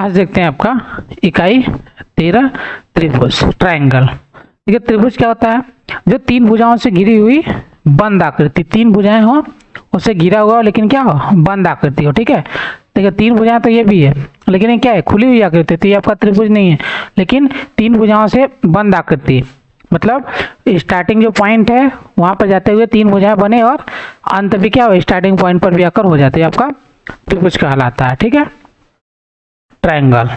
आज देखते हैं आपका इकाई 13 त्रिभुज ट्रायंगल। देखिए त्रिभुज क्या होता है, जो तीन भुजाओं से घिरी हुई बंद आकृति, तीन भुजाएं हो उससे घिरा हुआ हो लेकिन क्या हो, बंद आकृति हो। ठीक है, देखिए तीन भुजाएं तो ये भी है लेकिन ये क्या है, खुली हुई आकृति, तो ये आपका त्रिभुज नहीं है लेकिन तीन भुजाओं से बंद आकृति, मतलब स्टार्टिंग जो पॉइंट है वहां पर जाते हुए तीन भुजाएं बने और अंत भी क्या हो, स्टार्टिंग पॉइंट पर भी आकर हो जाते हैं, आपका त्रिभुज कहलाता है। ठीक है, ट्रायंगल।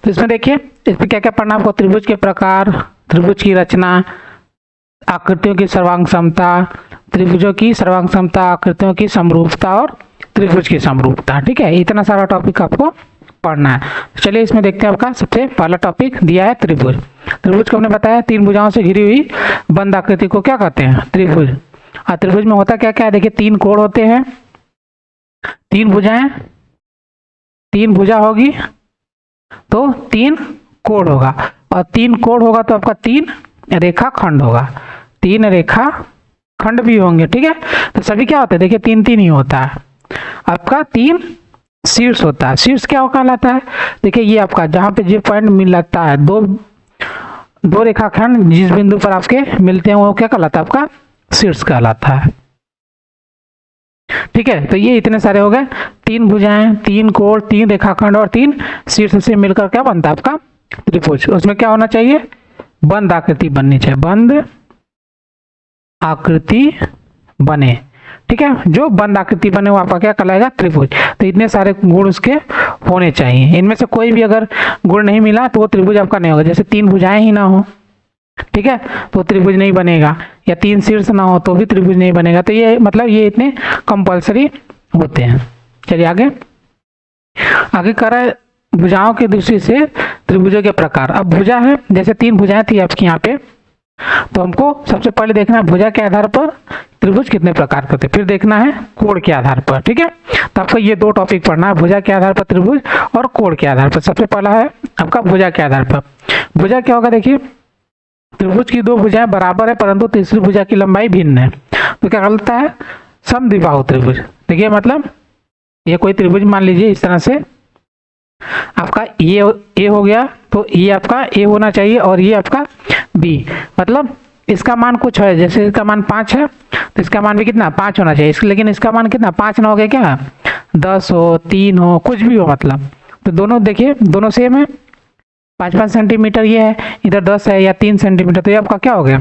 तो इसमें देखिए इसमें क्या क्या पढ़ना आपको, त्रिभुज के प्रकार, त्रिभुज की रचना, आकृतियों की सर्वांग समता, त्रिभुजों की सर्वांग समता, आकृतियों की समरूपता और त्रिभुज की समरूपता। ठीक है, इतना सारा टॉपिक आपको पढ़ना है। चलिए इसमें देखते हैं, आपका सबसे पहला टॉपिक दिया है त्रिभुज। त्रिभुज को हमने बताया तीन भुजाओं से घिरी हुई बंद आकृति को क्या कहते हैं, त्रिभुज। और त्रिभुज में होता क्या क्या है, देखिए तीन कोण होते हैं, तीन भुजाएं, तीन भुजा होगी तो तीन कोण होगा, और तीन कोण होगा तो आपका तीन रेखा खंड होगा, तीन रेखा खंड भी होंगे। ठीक है, तो सभी क्या होता है, देखिए तीन तीन ही होता है। आपका तीन शीर्ष होता है, शीर्ष क्या कहलाता है, देखिए ये आपका जहां पे जो पॉइंट मिलता है, दो रेखाखंड जिस बिंदु पर आपके मिलते हैं वो क्या कहलाता है, आपका शीर्ष कहलाता है। ठीक है, तो ये इतने सारे हो गए, तीन भुजाएं, तीन कोण, तीन रेखाखंड और तीन शीर्ष से मिलकर क्या बनता है आपका त्रिभुज। उसमें क्या होना चाहिए, बंद आकृति बननी चाहिए, बंद आकृति बने। ठीक है, जो बंद आकृति बने वो आपका क्या कहलाएगा, त्रिभुज। तो इतने सारे गुण उसके होने चाहिए, इनमें से कोई भी अगर गुण नहीं मिला तो वो त्रिभुज आपका नहीं होगा। जैसे तीन भुजाएं ही ना हो, ठीक है, तो त्रिभुज नहीं बनेगा, या तीन शीर्ष ना हो तो भी त्रिभुज नहीं बनेगा। तो ये मतलब ये इतने कंपलसरी होते हैं। चलिए आगे आगे कर रहा है, भुजाओं की दृष्टि से त्रिभुजों के प्रकार। अब भुजा है, जैसे तीन भुजाएं थी आपकी यहाँ पे, तो हमको सबसे पहले देखना है भुजा के आधार पर त्रिभुज कितने प्रकार के होते हैं, फिर देखना है कोण के आधार पर। ठीक है, तो आपको ये दो टॉपिक पढ़ना है, भुजा के आधार पर त्रिभुज और कोण के आधार पर। सबसे पहला है आपका भुजा के आधार पर। भुजा क्या होगा, देखिए त्रिभुज की दो भुजाएं बराबर है परंतु तीसरी भुजा की लंबाई भिन्न है, तो क्या कहलाता है, समद्विबाहु त्रिभुज। देखिए मतलब ये कोई त्रिभुज मान लीजिए इस तरह से, आपका ये ए हो गया तो ये आपका ए होना चाहिए और ये आपका बी, मतलब इसका मान कुछ है, जैसे इसका मान 5 है तो इसका मान भी कितना 5 होना चाहिए, लेकिन इसका मान कितना 5 ना हो गया, क्या 10 हो, 3 हो, कुछ भी हो, मतलब तो दोनों देखिए दोनों सेम है, 5-5 सेंटीमीटर ये है, इधर 10 है या 3 सेंटीमीटर, तो ये आपका क्या हो गया,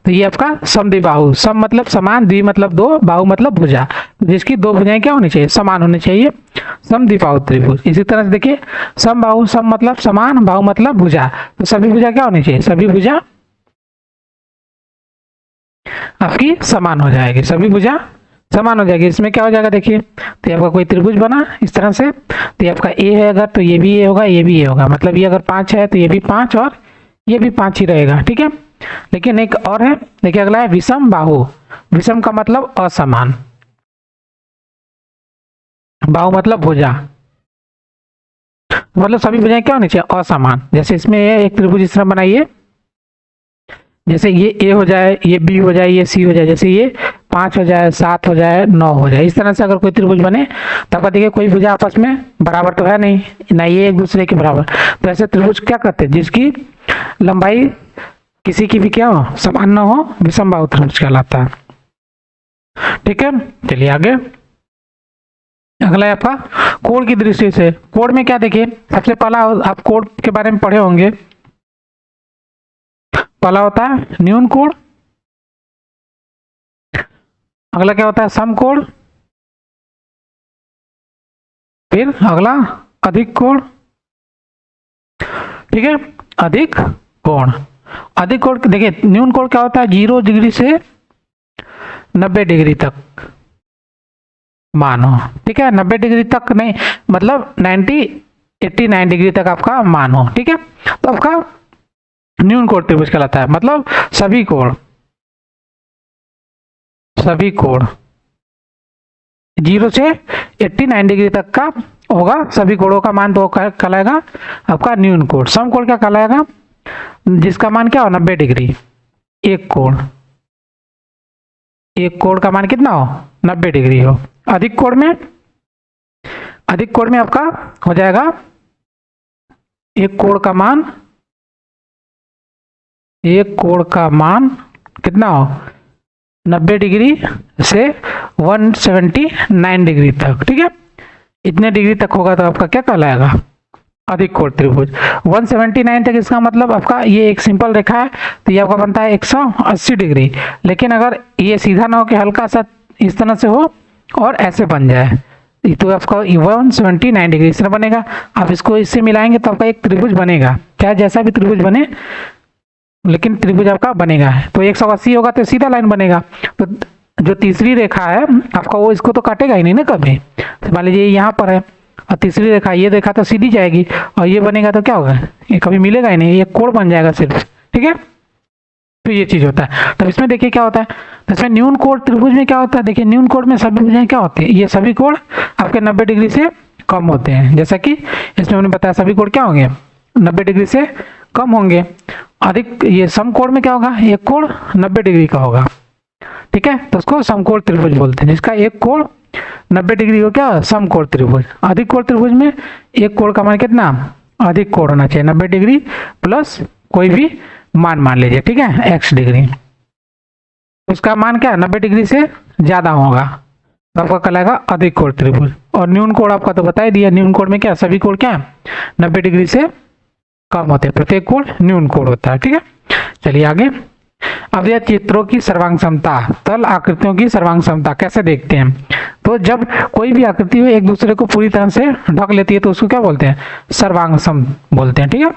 तो ये आपका समद्विबाहु। सम मतलब समान, द्वि मतलब दो, बाहु मतलब भुजा, तो जिसकी दो भुजाएं क्या होनी चाहिए, समान होनी चाहिए, समद्विबाहु त्रिभुज। इसी तरह से देखिए समबाहु, सम मतलब समान, बाहु मतलब भुजा, तो सभी भुजा क्या होनी चाहिए, सभी भुजा आपकी समान हो जाएगी, सभी भुजा समान हो जाएगी। इसमें क्या हो जाएगा, देखिए तो आपका कोई त्रिभुज बना इस तरह से, तो ये आपका ए है अगर तो ये भी ए होगा, ये भी ए होगा, मतलब ये अगर 5 है तो ये भी 5 और ये भी 5 ही रहेगा। ठीक है, लेकिन एक और है, देखिए अगला है विषम बाहु। विषम का मतलब असमान, बाहु मतलब भुजा, मतलब सभी भुजाएं क्या होनी चाहिए, असमान। जैसे इसमें एक त्रिभुज इस तरह बनाइए, जैसे ये ए हो जाए, ये बी हो जाए, ये सी हो जाए, जैसे ये 5 हो जाए, 7 हो जाए, 9 हो जाए, इस तरह से अगर कोई त्रिभुज बने तो आपका देखिए कोई भुजा आपस में बराबर तो है नहीं, ना ये एक दूसरे के बराबर, तो ऐसे त्रिभुज क्या कहते हैं, जिसकी लंबाई किसी की भी क्या हो, समान ना हो, विषम बाहु त्रिभुज कहलाता है। ठीक है, चलिए आगे अगला है आपका कोण की दृष्टि से। कोण में क्या, देखिए सबसे पहला आप कोण के बारे में पढ़े होंगे, पहला होता है न्यून कोण, अगला क्या होता है समकोण, फिर अगला अधिक कोण। ठीक है, अधिक कोण, अधिक कोण देखिए न्यून कोण क्या होता है, 0 डिग्री से 90 डिग्री तक मानो। ठीक है, 90 डिग्री तक नहीं, मतलब 89 डिग्री तक आपका मानो। ठीक है, तो आपका न्यून कोण त्रिभुज कहलाता है, मतलब सभी कोण 0 से 89 डिग्री तक का होगा, सभी कोणों का मान तो कहलाएगा आपका न्यून कोण। समकोण क्या कहलाएगा, जिसका मान क्या हो 90 डिग्री, एक कोण। एक कोण का मान कितना हो, 90 डिग्री हो। अधिक कोण में आपका हो जाएगा एक कोण का मान कितना हो, 90 डिग्री से 179 डिग्री तक, ठीक है। इतने डिग्री तक होगा तो आपका क्या कहलाएगा, अधिक कोण त्रिभुज। 179 तक इसका मतलब आपका ये एक सिंपल रेखा है तो ये आपका बनता है 180 डिग्री। लेकिन अगर ये सीधा ना हो कि हल्का सा इस तरह से हो और ऐसे बन जाए तो आपका 179 डिग्री इस तरह बनेगा। आप इसको इससे मिलाएंगे तो आपका एक त्रिभुज बनेगा, चाहे जैसा भी त्रिभुज बने लेकिन त्रिभुज आपका बनेगा। तो 180 होगा तो सीधा लाइन बनेगा। तो जो तीसरी रेखा है आपका वो इसको तो काटेगा ही नहीं ना कभी। तो मान लीजिए यहाँ पर है और तीसरी रेखा, ये रेखा तो सीधी जाएगी और ये बनेगा तो क्या होगा, ये कभी मिलेगा ही नहीं, ये कोण बन जाएगा सिर्फ, ठीक है। तो ये चीज होता है। तो इसमें देखिए क्या होता है, तो इसमें न्यून कोण त्रिभुज में क्या होता है, देखिए न्यून कोण में सभी भुजाएं क्या होती है, ये सभी कोण आपके 90 डिग्री से कम होते हैं। जैसा कि इसमें हमने बताया सभी कोण क्या होंगे, 90 डिग्री से कम होंगे। अधिक ये समकोण में क्या होगा, एक कोण 90 डिग्री का होगा, ठीक है। तो उसको समकोण त्रिभुज बोलते हैं, जिसका एक कोण 90 डिग्री हो क्या, समकोण त्रिभुज। अधिक कोण त्रिभुज में एक कोण का मान कितना, अधिक कोण होना चाहिए 90 डिग्री प्लस कोई भी मान लीजिए, ठीक है, x डिग्री। उसका मान क्या 90 डिग्री से ज्यादा होगा तो आपका कहलाएगा अधिक कोण त्रिभुज। और न्यून कोण आपका तो बता ही दिया, न्यून कोण में क्या सभी कोण क्या 90 डिग्री से कम होते हैं, प्रत्येक कोण न्यून कोण होता है, ठीक है। चलिए आगे। अब यह चित्रों की सर्वांग समता, तल आकृतियों की सर्वांग समता कैसे देखते हैं। तो जब कोई भी आकृति हो एक दूसरे को पूरी तरह से ढक लेती है तो उसको क्या बोलते हैं, सर्वांग सम बोलते हैं, ठीक है।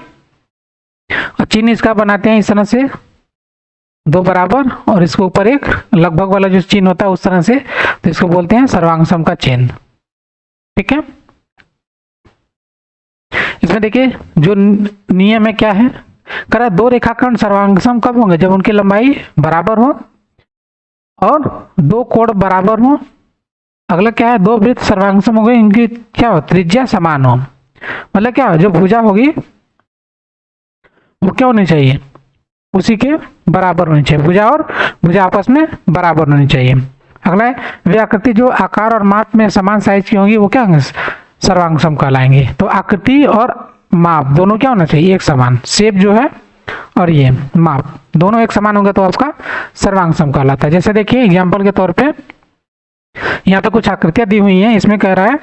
और चिन्ह इसका बनाते हैं इस तरह से, दो बराबर और इसके ऊपर एक लगभग वाला जो चिन्ह होता है उस तरह से, तो इसको बोलते हैं सर्वांग सम का चिन्ह, ठीक है। इसमें देखिए जो नियम है क्या है, करा दो रेखाखंड सर्वांग सम कब होंगे, जब उनकी लंबाई बराबर हो और दो कोण बराबर हो। अगला क्या है, दो वृत्त सर्वांग सम हो गए, इनकी क्या हो, त्रिज्या समान हो। मतलब क्या, जो भुजा होगी वो क्या होनी चाहिए, उसी के बराबर होनी चाहिए, भुजा और भुजा आपस में बराबर होनी चाहिए। अगला है वे आकृति जो आकार और माप में समान साइज की होंगी वो क्या होंगे, सर्वांग सम कहलाएंगे। तो आकृति और माप दोनों क्या होना चाहिए, एक समान, शेप जो है और ये माप दोनों एक समान होंगे तो आपका सर्वांग सम कहलाता है। जैसे देखिए एग्जाम्पल के तौर पे यहाँ पे कुछ आकृतियां दी हुई हैं, इसमें कह रहा है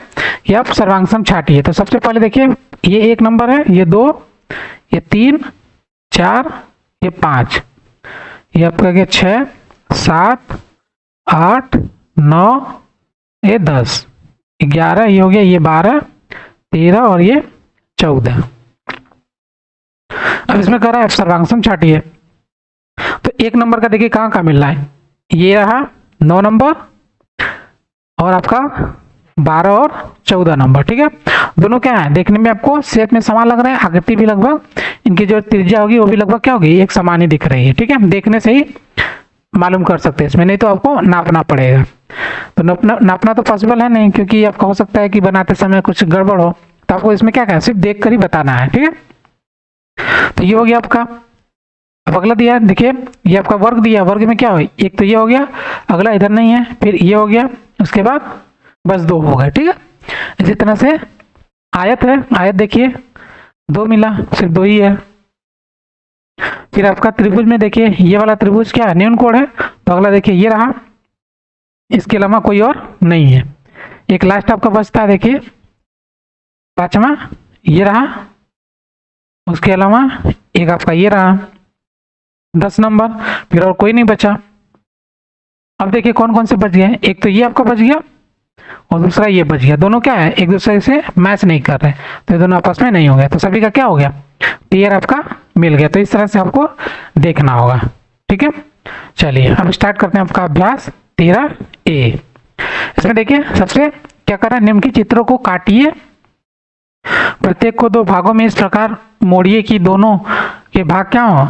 कि आप सर्वांग सम छाटिए। तो सबसे पहले देखिए ये एक नंबर है, ये 2, ये 3, 4, ये 5, ये आपका क्या 6, 7, 8, 9, ये 10, 11, ये हो गया, ये 12, 13 और ये 14। अब इसमें कह रहा है सर्वांग सम छाटिए। तो एक नंबर का देखिए कहाँ मिल रहा है, ये रहा 9 नंबर और आपका 12 और 14 नंबर, ठीक है। दोनों क्या है, देखने में आपको शेप में समान लग रहा है, आकृति भी लगभग, इनकी जो त्रिज्या होगी वो भी लगभग क्या होगी, एक समान ही दिख रही है, ठीक है। देखने से ही मालूम कर सकते हैं इसमें, नहीं तो आपको नापना पड़ेगा। तो नापना तो पॉसिबल है नहीं, क्योंकि आपका हो सकता है कि बनाते समय कुछ गड़बड़ हो, तो आपको इसमें क्या है, सिर्फ देख कर ही बताना है, ठीक है। तो ये हो गया आपका। अब अगला दिया देखिए, ये आपका वर्ग दिया, वर्ग में क्या हो, एक तो ये हो गया, अगला इधर नहीं है, फिर ये हो गया, उसके बाद बस 2 हो गए, ठीक है। इसी तरह से आयत है, आयत देखिए 2 मिला, सिर्फ 2 ही है। फिर आपका त्रिभुज में देखिए ये वाला त्रिभुज क्या है, न्यून कोण है, तो अगला देखिए ये रहा, इसके अलावा कोई और नहीं है। एक लास्ट आपका बचता है, देखिए 5वां ये रहा, उसके अलावा एक आपका ये रहा 10 नंबर, फिर और कोई नहीं बचा। अब देखिए कौन कौन से बच गए, एक तो ये आपका बच गया और दूसरा ये बच गया। दोनों क्या है, एक दूसरे से मैच नहीं कर रहे, तो ये दोनों आपस में नहीं हो गए, तो सभी का क्या हो गया, पेयर आपका मिल गया। तो इस तरह से आपको देखना होगा, ठीक है। चलिए अब स्टार्ट करते हैं आपका अभ्यास 13A। इसमें देखिए सबसे क्या कर रहा है, निम्न के चित्रों को काटिए, प्रत्येक को 2 भागों में इस प्रकार मोड़िए कि दोनों के भाग क्या हो,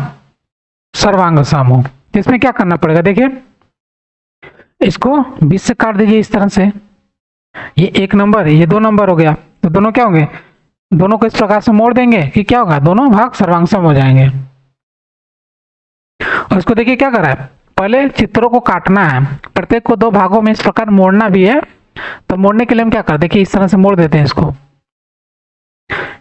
सर्वांग सम हो। तो इसमें क्या करना पड़ेगा, देखिए इसको 20 से काट दीजिए इस तरह से, ये 1 नंबर, ये 2 नंबर हो गया, तो दोनों क्या होंगे, दोनों को इस प्रकार से मोड़ देंगे कि क्या होगा, दोनों भाग सर्वांग सम हो जाएंगे। और इसको देखिए क्या कर रहा है, पहले चित्रों को काटना है, प्रत्येक को दो भागों में इस प्रकार मोड़ना भी है। तो मोड़ने के लिए हम क्या करते हैं, देखिए इस तरह से मोड़ देते हैं इसको,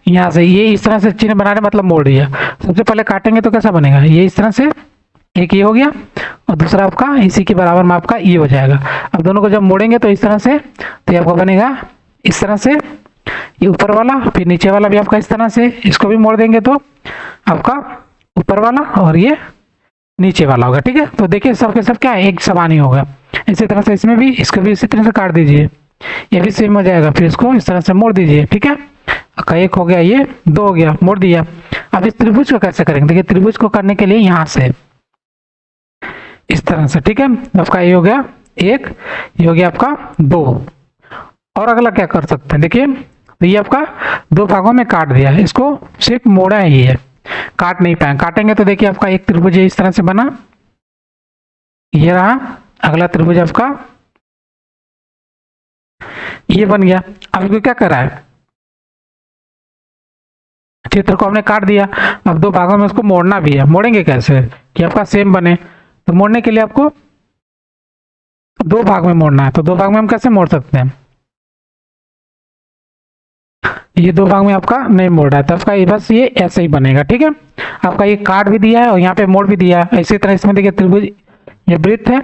यहाँ से ये इस तरह से चिन्ह बना रहे मतलब मोड़ दिया। सबसे पहले काटेंगे तो कैसा बनेगा, ये इस तरह से, एक ये हो गया और दूसरा आपका इसी के बराबर में आपका ये हो जाएगा। अब दोनों को जब मोड़ेंगे तो इस तरह से, तो ये आपका बनेगा इस तरह से, ये ऊपर वाला, फिर नीचे वाला भी आपका इस तरह से, इसको भी मोड़ देंगे तो आपका ऊपर वाला और ये नीचे वाला होगा। ठीक है, तो देखिए सब के सब क्या है, एक समान ही होगा। इसी तरह से इसमें भी, इसको भी इसी तरह से काट दीजिए, ये भी सेम हो जाएगा। फिर इसको इस तरह से मोड़ दीजिए। ठीक है, का एक हो गया, ये दो हो गया, मोड़ दिया। अब इस त्रिभुज को कैसे करेंगे, देखिए त्रिभुज को करने के लिए यहाँ से इस तरह से, ठीक है, आपका ये हो गया एक, ये हो गया आपका दो। और अगला क्या कर सकते हैं, देखिए तो ये आपका दो भागों में काट दिया है, इसको सिर्फ मोड़ा ही है, काट नहीं पाए। काटेंगे तो देखिए आपका एक त्रिभुज इस तरह से बना, ये रहा। अगला त्रिभुज आपका ये बन गया। अब इसको क्या करा है, चित्र को हमने काट दिया, अब दो भागों में उसको मोड़ना भी है। मोड़ेंगे कैसे कि आपका सेम बने, तो मोड़ने के लिए आपको दो भाग में मोड़ना है। तो दो भाग में हम कैसे मोड़ सकते हैं, ये दो भाग में आपका नहीं मोड़ रहा है, तो आपका ये बस ये ऐसे ही बनेगा। ठीक है, आपका ये काट भी दिया है और यहाँ पे मोड़ भी दिया है। इसी तरह इसमें देखिए त्रिभुज, ये वृत्त है,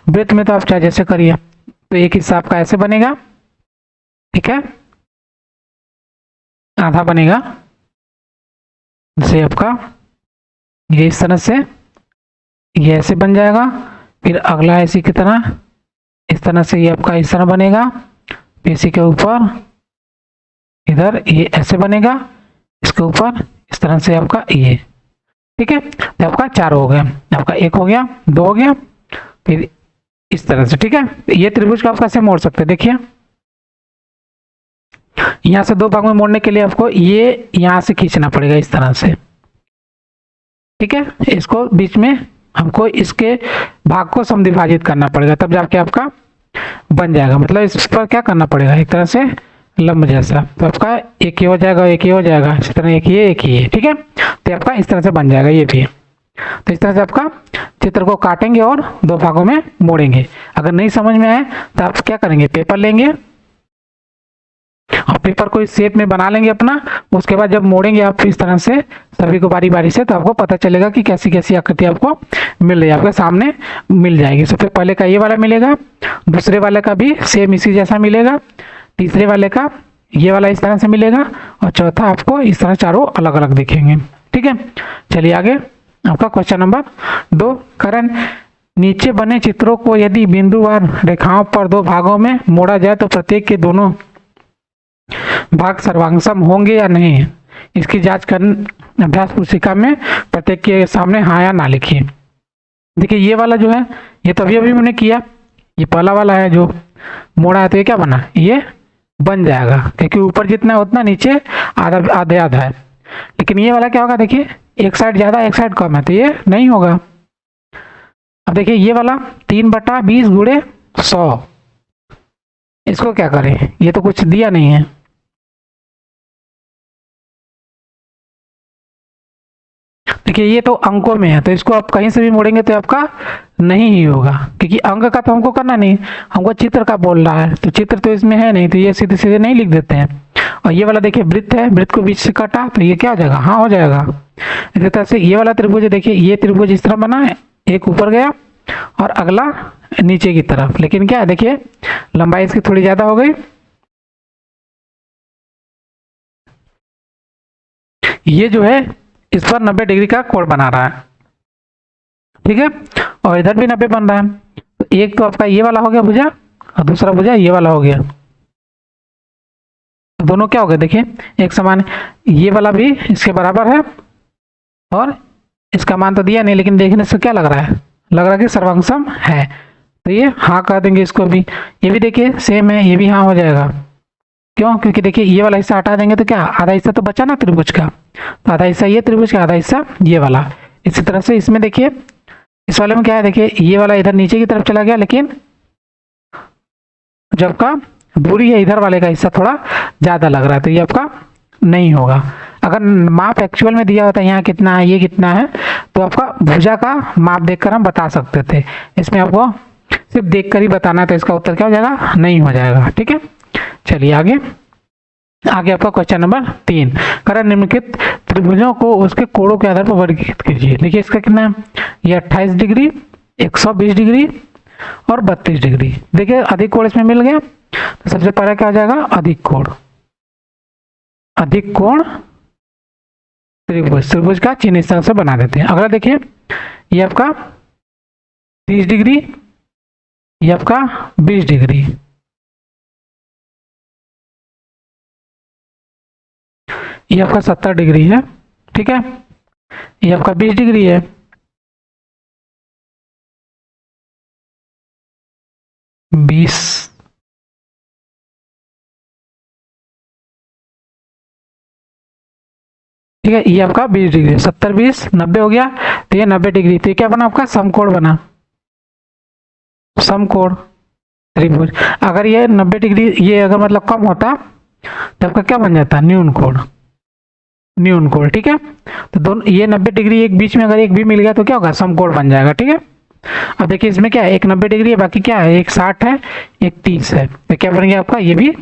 वृत्त में तो आप चाहे जैसे करिए, तो एक हिस्सा आपका ऐसे बनेगा, ठीक है, आधा बनेगा जैसे आपका ये इस तरह से, ये ऐसे बन जाएगा। फिर अगला इसी की तरह इस तरह से ये आपका इस तरह बनेगा, फिर इसी के ऊपर इधर ये ऐसे बनेगा, इसके ऊपर इस तरह से आपका ये। ठीक है, तो आपका चार हो गया, आपका एक हो गया, दो हो गया, फिर इस तरह से। ठीक है, ये त्रिभुज को आप कैसे मोड़ सकते हैं, देखिए यहाँ से दो भाग में मोड़ने के लिए आपको ये यहाँ से खींचना पड़ेगा इस तरह से। ठीक है, इसको बीच में हमको इसके भाग को समद्विभाजित करना पड़ेगा, तब जाके आपका बन जाएगा। मतलब इस पर क्या करना पड़ेगा, एक तरह से लंब जैसा, तो आपका एक ही हो जाएगा, एक ही हो जाएगा, इस तरह एक ही है, एक ही है। ठीक है, तो आपका इस तरह से बन जाएगा ये भी। तो इस तरह से आपका चित्र को काटेंगे और दो भागों में मोड़ेंगे। अगर नहीं समझ में आए तो आप क्या करेंगे, पेपर लेंगे और पेपर को इस शेप में बना लेंगे अपना। उसके बाद जब मोड़ेंगे आप इस तरह से सभी को बारी बारी से, तो आपको पता चलेगा कि कैसी कैसी आकृति आपको मिल रही है, आपके सामने मिल जाएगी। सबसे पहले का ये वाला मिलेगा, दूसरे वाले का भी सेम इसी जैसा मिलेगा, तीसरे वाले का ये वाला इस तरह से मिलेगा, और चौथा आपको इस तरह चारों अलग अलग दिखेंगे। ठीक है, चलिए आगे आपका क्वेश्चन नंबर 2। करण, नीचे बने चित्रों को यदि बिंदुवार रेखाओं पर दो भागों में मोड़ा जाए तो प्रत्येक के दोनों भाग सर्वांगसम होंगे या नहीं, इसकी जांच कर अभ्यास पुस्तिका में प्रत्येक के सामने हाँ या ना लिखिए। देखिए ये वाला जो है, ये तो अभी मैंने किया, ये पहला वाला है जो मोड़ा है, तो ये क्या बना, ये बन जाएगा, क्योंकि ऊपर जितना है उतना नीचे आधा आधे आधा है। लेकिन ये वाला क्या होगा, देखिए एक साइड ज्यादा एक साइड कम है, तो ये नहीं होगा। अब देखिए ये वाला 3/20 गुणे 100, इसको क्या करें, ये तो कुछ दिया नहीं है। देखिए ये तो अंकों में है, तो इसको आप कहीं से भी मोड़ेंगे तो आपका नहीं ही होगा, क्योंकि अंक का तो हमको करना नहीं, हमको चित्र का बोल रहा है, तो चित्र तो इसमें है नहीं, तो ये सीधे सीधे नहीं लिख देते हैं। और ये वाला देखिए वृत्त है, वृत्त को बीच से काटा, तो ये क्या हो जाएगा, हाँ हो जाएगा। इसी तरह से ये वाला त्रिभुज देखिए, ये त्रिभुज इस तरह बना है, एक ऊपर गया और अगला नीचे की तरफ, लेकिन क्या है देखिए लंबाई इसकी थोड़ी ज्यादा हो गई, ये जो है इस पर 90 डिग्री का कोण बना रहा है। ठीक है, और इधर भी 90 बन रहा है, तो एक तो आपका ये वाला हो गया भुजा और दूसरा भुजा ये वाला हो गया, तो दोनों क्या हो गए देखिए एक समान। ये वाला भी इसके बराबर है और इसका मान तो दिया नहीं, लेकिन देखने से क्या लग रहा है, लग रहा है कि सर्वांगसम है, तो ये हाँ कह देंगे इसको भी। ये भी देखिए सेम है, ये भी हाँ हो जाएगा। क्यों, क्योंकि देखिए ये वाला हिस्सा हटा देंगे तो क्या आधा हिस्सा तो बचा ना त्रिभुज का, तो आधा हिस्सा ये त्रिभुज का, आधा हिस्सा ये वाला। इसी तरह से इसमें देखिए इस वाले में क्या है, देखिए ये वाला इधर नीचे की तरफ चला गया, लेकिन जब का दूरी है इधर वाले का हिस्सा थोड़ा ज्यादा लग रहा है, तो ये आपका नहीं होगा। अगर माप एक्चुअल में दिया होता है यहाँ कितना है, ये कितना है, तो आपका भुजा का माप देखकर हम बता सकते थे। इसमें आपको सिर्फ देखकर ही बताना है, तो इसका उत्तर क्या हो जाएगा, नहीं हो जाएगा। ठीक है, चलिए आगे आपका क्वेश्चन नंबर 3, करण निम्नलिखित त्रिभुजों को उसके कोणों के आधार पर वर्गीकृत कीजिए। देखिए इसका कितना है, ये 28 डिग्री, 120 डिग्री और 32 डिग्री। देखिए अधिक कोण इसमें मिल गया, तो सबसे पहले क्या हो जाएगा, अधिक कोण त्रिभुज का चिन्ह इस तरह से बना देते हैं। अगला देखिए, ये आपका 30 डिग्री, ये आपका 20 डिग्री, ये आपका 70 डिग्री है। ठीक है, ये आपका 20 डिग्री है, 20, ठीक है, ये आपका 20 डिग्री, 70 20 90 हो गया, तो ये 90 डिग्री। तो ये क्या बना, आपका समकोण बना, समकोण त्रिभुज। अगर ये 90 डिग्री ये अगर मतलब कम होता तो आपका क्या बन जाता, न्यून कोण। ठीक है, तो दोनों ये 90 डिग्री एक बीच में अगर एक भी मिल गया तो क्या होगा, समकोण बन जाएगा। ठीक है, अब देखिए इसमें क्या है, एक 90 डिग्री है, बाकी क्या है, एक 60 है, एक 30 है, तो क्या बन गया आपका, ये भी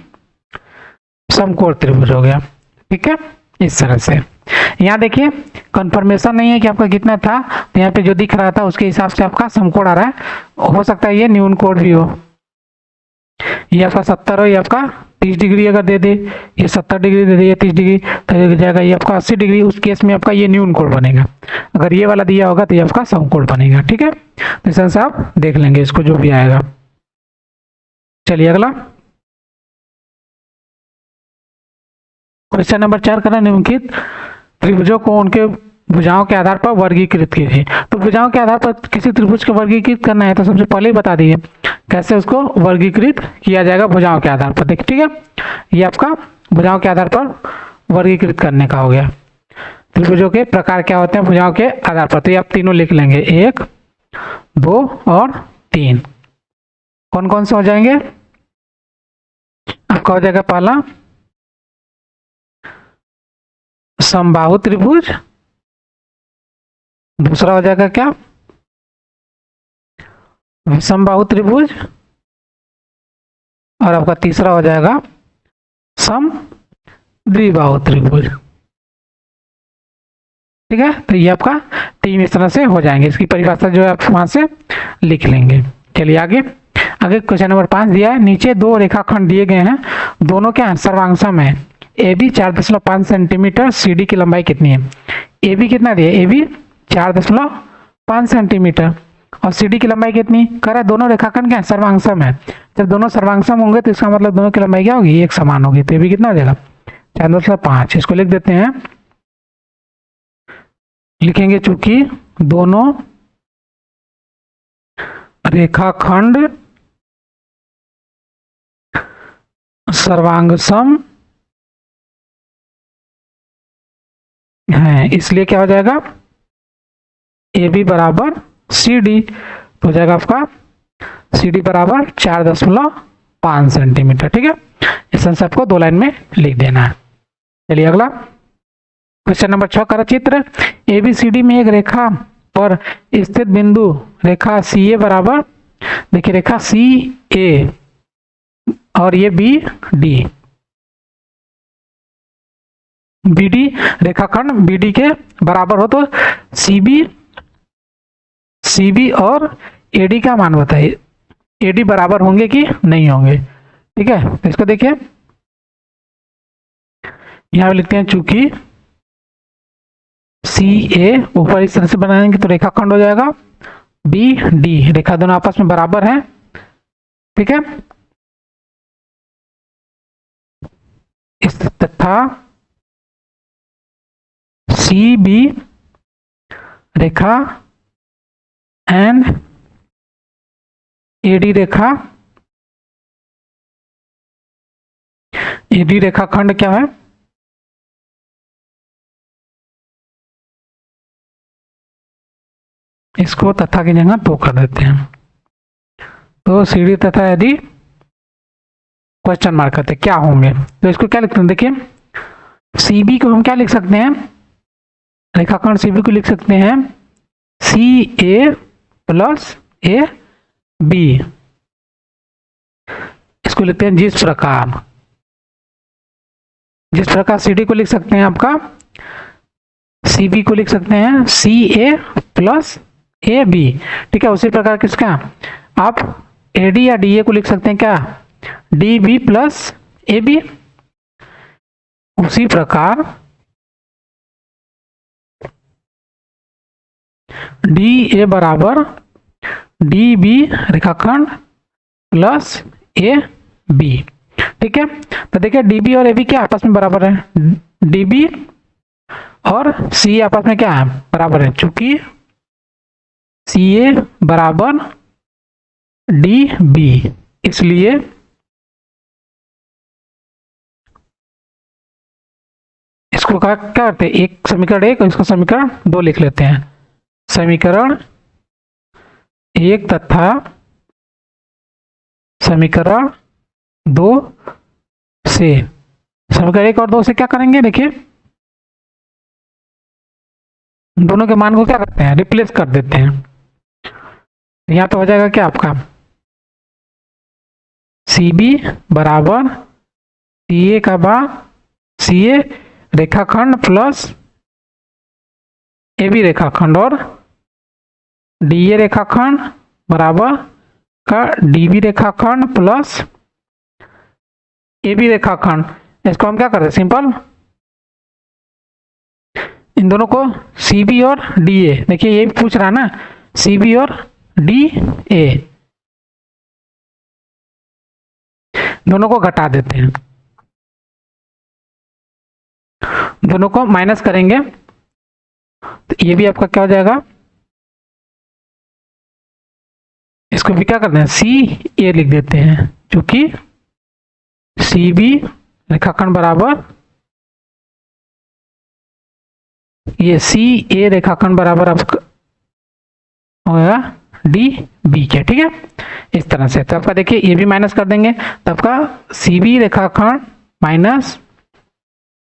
समकोण त्रिभुज हो गया। ठीक है, इस तरह से। यहाँ देखिए कंफर्मेशन नहीं है कि आपका कितना था, तो यहाँ पे जो दिख रहा था उसके हिसाब से आपका समकोण आ रहा है। हो सकता है ये न्यून कोण भी हो, ये आपका 70 हो, ये आपका 30 डिग्री अगर दे दे, ये 70 डिग्री दे दे, ये 30 डिग्री, तो हो जाएगा ये आपका 80 डिग्री। उस केस में आपका ये न्यून कोण बनेगा। अगर ये वाला दिया होगा तो ये आपका समकोण बनेगा। ठीक है, तो इस तरह से आप देख लेंगे इसको जो भी आएगा। चलिए अगला क्वेश्चन नंबर 4, करना निम्नलिखित त्रिभुजों को उनके भुजाओं के आधार पर वर्गीकृत कीजिए। तो भुजाओं के आधार पर किसी त्रिभुज को वर्गीकृत करना है तो सबसे पहले ही बता दिए कैसे उसको वर्गीकृत किया जाएगा, भुजाओं के आधार पर। देखिए ठीक है, ये आपका भुजाओं के आधार पर वर्गीकृत करने का हो गया। त्रिभुजों के प्रकार क्या होते हैं भुजाओं के आधार पर, तो ये आप तीनों लिख लेंगे, 1 2 और 3। कौन कौन से हो जाएंगे, आपका हो जाएगा पहला समबाहु त्रिभुज, दूसरा हो जाएगा क्या, विषमबाहु त्रिभुज, और आपका तीसरा हो जाएगा सम द्विबाहु त्रिभुज। ठीक है, तो ये आपका 3 इस तरह से हो जाएंगे। इसकी परिभाषा जो है आप वहां से लिख लेंगे। चलिए आगे क्वेश्चन नंबर 5 दिया है, नीचे 2 रेखाखंड दिए गए हैं, दोनों क्या सर्वांगसम है। A B 4.5 centimetre, C D की लंबाई कितनी है। ए बी कितना दिया, ए बी 4.5 सेंटीमीटर और सी डी की लंबाई कितनी, कह रहा है दोनों रेखाखंड क्या सर्वांगसम है। जब दोनों सर्वांगसम होंगे तो इसका मतलब दोनों की लंबाई क्या होगी, एक समान होगी। तो ए बी कितना हो जाएगा 4.5। इसको लिख देते हैं, लिखेंगे चूंकि दोनों रेखाखंड सर्वांगसम है, इसलिए क्या हो जाएगा ए बी बराबर सी डी, तो हो जाएगा आपका सी डी बराबर 4.5 सेंटीमीटर। ठीक है, इस आंसर आपको 2 लाइन में लिख देना है। चलिए अगला क्वेश्चन नंबर 6 का चित्र, ए बी सी डी में एक रेखा पर स्थित बिंदु रेखा सी ए बराबर, देखिए रेखा सी ए और ये बी डी, बी डी रेखाखंड बी डी के बराबर हो तो सी बी और ए डी का मान बताइए, ए डी बराबर होंगे कि नहीं होंगे। ठीक है, तो इसको देखिए यहां पे लिखते हैं चूंकि सी ए ऊपर इस तरह से बनाएंगे तो रेखाखंड हो जाएगा बी डी, रेखा दोनों आपस में बराबर है। ठीक है, इस तथा सी बी रेखा एंड एडी रेखा, एडी रेखाखंड क्या है, इसको तथा की जगह तो कर देते हैं, तो सी डी तथा यदि क्वेश्चन मार्क करते क्या होंगे, तो इसको क्या लिखते हैं, देखिए सी बी को हम क्या लिख सकते हैं, रेखाखंड सी बी को लिख सकते हैं सी ए प्लस ए बी, इसको लिखते हैं जिस प्रकार सी डी को लिख सकते हैं आपका सी बी को लिख सकते हैं सी ए प्लस ए बी, ठीक है। उसी प्रकार किसका आप ए डी या डी ए को लिख सकते हैं क्या, D B plus A B. उसी प्रकार डी ए बराबर डी बी रेखाखंड प्लस ए बी, ठीक है। तो देखिए डी बी और ए बी क्या आपस में बराबर है, डी बी और सी आपस में क्या है बराबर है, चूंकि सी ए बराबर डी बी, इसलिए इसको क्या करते हैं, एक समीकरण एक और इसका समीकरण दो लिख लेते हैं। समीकरण एक तथा समीकरण दो से, समीकरण एक और दो से क्या करेंगे, देखिए दोनों के मान को क्या करते हैं, रिप्लेस कर देते हैं। यहां पे हो जाएगा क्या आपका सी बी बराबर सी ए का बा सी ए रेखाखंड प्लस ए बी रेखाखंड, और डी ए रेखाखंड बराबर का डी बी रेखाखंड प्लस ए बी रेखाखंड। इसको हम क्या करते हैं, सिंपल इन दोनों को सी बी और डी ए, देखिए ये पूछ रहा है ना, सी बी और डी ए दोनों को घटा देते हैं, दोनों को माइनस करेंगे तो ये भी आपका क्या हो जाएगा, इसको भी क्या करते हैं सी ए लिख देते हैं, क्योंकि सी बी रेखाखंड बराबर ये सी ए रेखाखंड बराबर आपका होगा डी बी के, ठीक है। इस तरह से तो आपका देखिए ये भी माइनस कर देंगे तो आपका सी बी रेखाखंड माइनस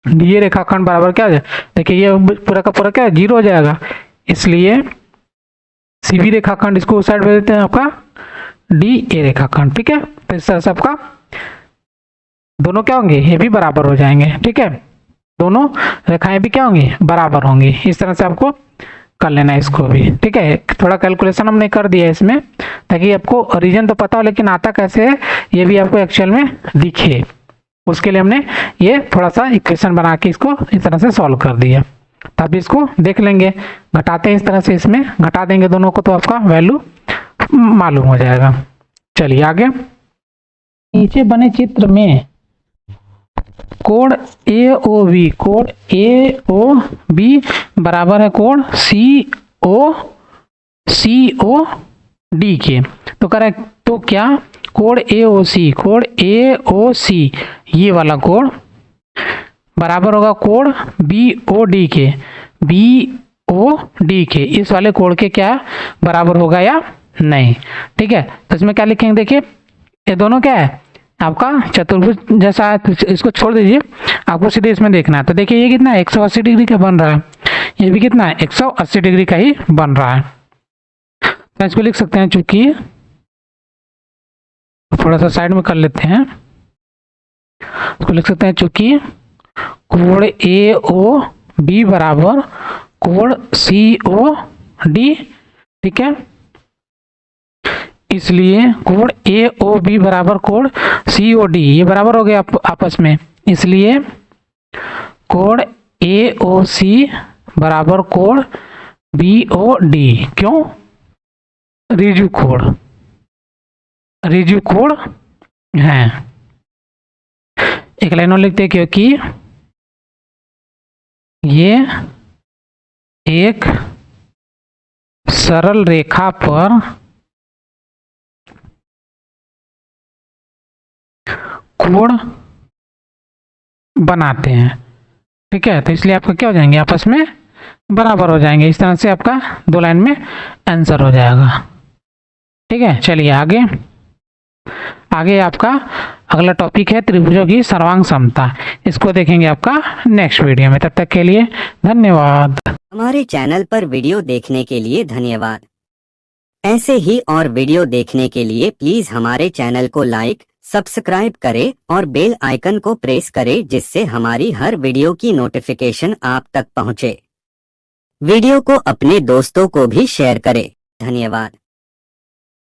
डी ए रेखाखंड बराबर क्या हो जाएगा, देखिए ये पूरा का पूरा क्या है जीरो हो जाएगा, इसलिए सी बी रेखाखंड इसको उस साइड भेज देते हैं आपका डी ए रेखाखंड, ठीक है। तो इस तरह से आपका दोनों क्या होंगे, ये भी बराबर हो जाएंगे, ठीक है। दोनों रेखाएं भी क्या होंगी बराबर होंगी। इस तरह से आपको कर लेना है इसको भी, ठीक है। थोड़ा कैलकुलेशन हमने कर दिया है इसमें, ताकि आपको रीजन तो पता हो लेकिन आता कैसे है ये भी आपको एक्चुअल में दिखे, उसके लिए हमने ये थोड़ा सा इक्वेशन बना के इसको इस तरह से सॉल्व कर दिया। तब इसको देख लेंगे, घटाते हैं इस तरह से, इसमें घटा देंगे दोनों को तो आपका वैल्यू मालूम हो जाएगा। चलिए आगे, नीचे बने चित्र में कोण ए ओ बी बराबर है कोण सी ओ डी के। तो करें तो क्या कोण ए ओ सी ये वाला कोण बराबर होगा कोण बी ओ डी के, इस वाले कोण के क्या बराबर होगा या नहीं, ठीक है। तो इसमें क्या लिखेंगे, देखिए ये दोनों क्या है आपका चतुर्भुज जैसा है, तो इसको छोड़ दीजिए, आपको सीधे इसमें देखना है। तो देखिए ये कितना है 180 डिग्री का बन रहा है, ये भी कितना है 180 डिग्री का ही बन रहा है। तो इसको लिख सकते हैं, चूंकि थोड़ा सा साइड में कर लेते हैं, इसको लिख सकते हैं चूंकि कोण ए ओ बी बराबर कोण सी ओ डी, ठीक है। इसलिए कोण ए ओ बी बराबर कोण सी ओ डी, ये बराबर हो गया आपस में, इसलिए कोण ए ओ सी बराबर कोण बी ओ डी। क्यों, रिजु कोण है। एक लाइन और लिखते हैं, क्योंकि ये एक सरल रेखा पर कोण बनाते हैं, ठीक है। तो इसलिए आपका क्या हो जाएंगे आपस में बराबर हो जाएंगे। इस तरह से आपका दो लाइन में आंसर हो जाएगा, ठीक है। चलिए आगे आपका अगला टॉपिक है त्रिभुजों की सर्वांग समता। इसको देखेंगे आपका नेक्स्ट वीडियो में। तब तक के लिए धन्यवाद। हमारे चैनल पर वीडियो देखने के लिए धन्यवाद। ऐसे ही और वीडियो देखने के लिए प्लीज हमारे चैनल को लाइक, सब्सक्राइब करें और बेल आइकन को प्रेस करें, जिससे हमारी हर वीडियो की नोटिफिकेशन आप तक पहुंचे। वीडियो को अपने दोस्तों को भी शेयर करें। धन्यवाद।